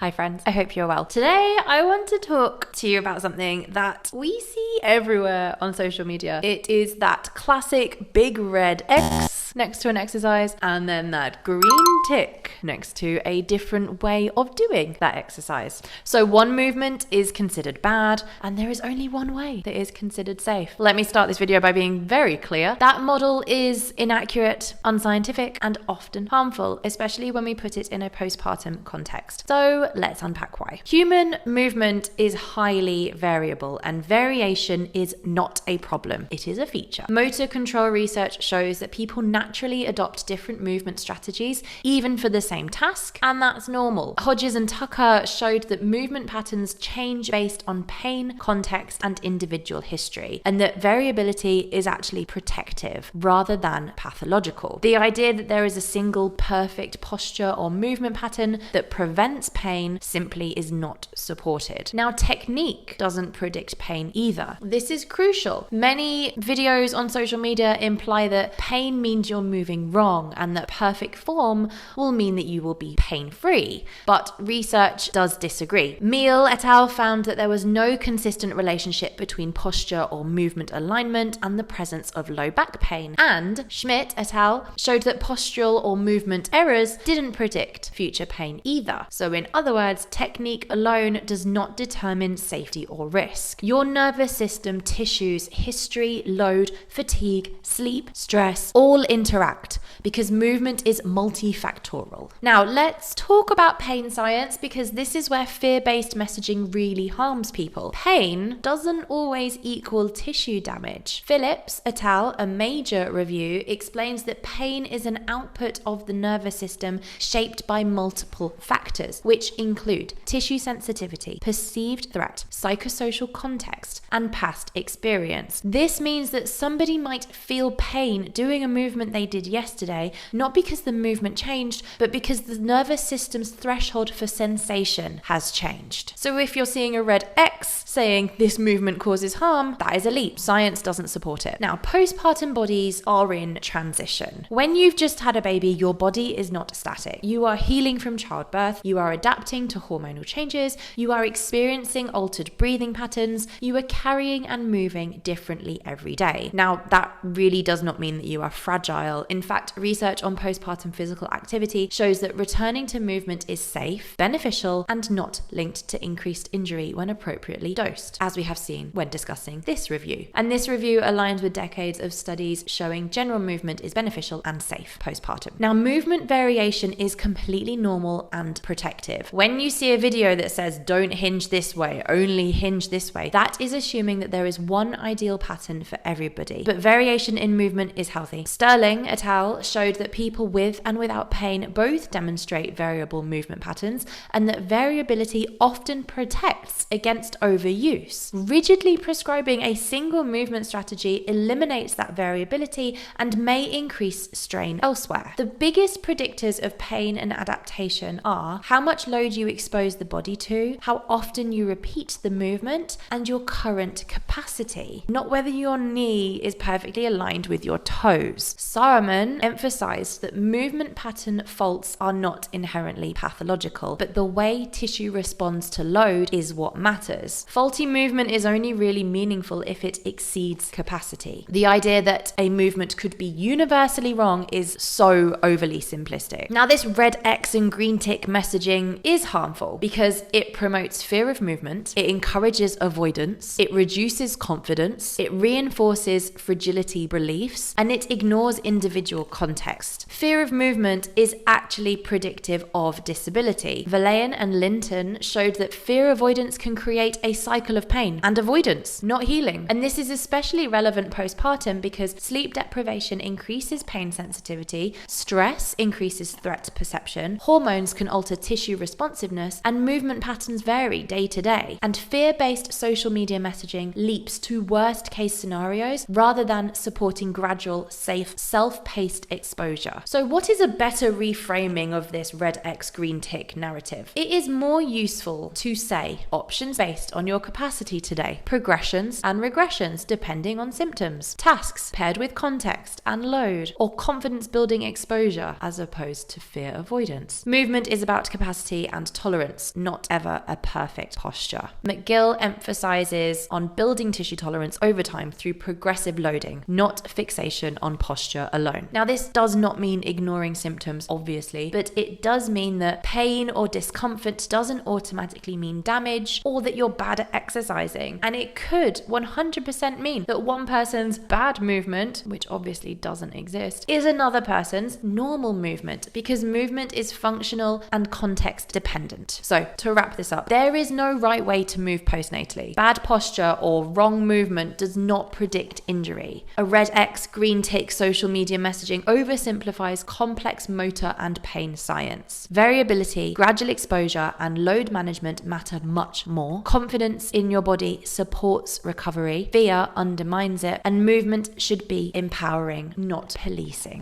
Hi friends, I hope you're well. Today I want to talk to you about something that we see everywhere on social media. It is that classic big red X next to an exercise and then that green tick next to a different way of doing that exercise. So one movement is considered bad and there is only one way that is considered safe. Let me start this video by being very clear. That model is inaccurate, unscientific, and often harmful, especially when we put it in a postpartum context. So let's unpack why. Human movement is highly variable and variation is not a problem. It is a feature. Motor control research shows that people naturally adopt different movement strategies, even for the same task, and that's normal. Hodges and Tucker showed that movement patterns change based on pain, context, and individual history, and that variability is actually protective rather than pathological. The idea that there is a single perfect posture or movement pattern that prevents pain simply is not supported. Now, technique doesn't predict pain either. This is crucial. Many videos on social media imply that pain means you're moving wrong and that perfect form will mean that you will be pain-free. But research does disagree. Meal et al. Found that there was no consistent relationship between posture or movement alignment and the presence of low back pain. And Schmidt et al. Showed that postural or movement errors didn't predict future pain either. So in other words, technique alone does not determine safety or risk. Your nervous system, tissues, history, load, fatigue, sleep, stress, all interact because movement is multifactorial. Now, let's talk about pain science because this is where fear-based messaging really harms people. Pain doesn't always equal tissue damage. Phillips et al., a major review, explains that pain is an output of the nervous system shaped by multiple factors, which include tissue sensitivity, perceived threat, psychosocial context, and past experience. This means that somebody might feel pain doing a movement they did yesterday, not because the movement changed, but because the nervous system's threshold for sensation has changed. So if you're seeing a red X saying this movement causes harm, that is a leap. Science doesn't support it. Now, postpartum bodies are in transition. When you've just had a baby, your body is not static. You are healing from childbirth, you are adapting to hormonal changes, you are experiencing altered breathing patterns, you are carrying and moving differently every day. Now, that really does not mean that you are fragile. In fact, research on postpartum physical activity shows that returning to movement is safe, beneficial, and not linked to increased injury when appropriately dosed, as we have seen when discussing this review. And this review aligns with decades of studies showing general movement is beneficial and safe postpartum. Now, movement variation is completely normal and protective. When you see a video that says don't hinge this way, only hinge this way, that is assuming that there is one ideal pattern for everybody. But variation in movement is healthy. Sterling et al. Showed that people with and without pain both demonstrate variable movement patterns and that variability often protects against overuse. Rigidly prescribing a single movement strategy eliminates that variability and may increase strain elsewhere. The biggest predictors of pain and adaptation are how much load you expose the body to, how often you repeat the movement, and your current capacity, not whether your knee is perfectly aligned with your toes. Saruman emphasized that movement pattern faults are not inherently pathological, but the way tissue responds to load is what matters. Faulty movement is only really meaningful if it exceeds capacity. The idea that a movement could be universally wrong is so overly simplistic. Now, this red X and green tick messaging is harmful because it promotes fear of movement, it encourages avoidance, it reduces confidence, it reinforces fragility beliefs, and it ignores individual context. Fear of movement is actually predictive of disability. Valayan and Linton showed that fear avoidance can create a cycle of pain and avoidance, not healing. And this is especially relevant postpartum because sleep deprivation increases pain sensitivity, stress increases threat perception, hormones can alter tissue responsiveness, and movement patterns vary day to day. And fear-based social media messaging leaps to worst case scenarios rather than supporting gradual, safe self-paced exposure. So what is a better reframing of this red X green tick narrative? It is more useful to say options based on your capacity today, progressions and regressions depending on symptoms, tasks paired with context and load, or confidence building exposure as opposed to fear avoidance. Movement is about capacity and tolerance, not ever a perfect posture. McGill emphasizes on building tissue tolerance over time through progressive loading, not fixation on posture alone. Now, this does not mean ignoring symptoms, obviously, but it does mean that pain or discomfort doesn't automatically mean damage or that you're bad at exercising. And it could 100% mean that one person's bad movement, which obviously doesn't exist, is another person's normal movement, because movement is functional and context dependent. So to wrap this up, there is no right way to move postnatally. Bad posture or wrong movement does not predict injury. A red X, green tick social media messaging oversimplifies complex motor and pain science. Variability, gradual exposure, and load management matter much more. Confidence in your body supports recovery. Fear undermines it, and movement should be empowering, not policing.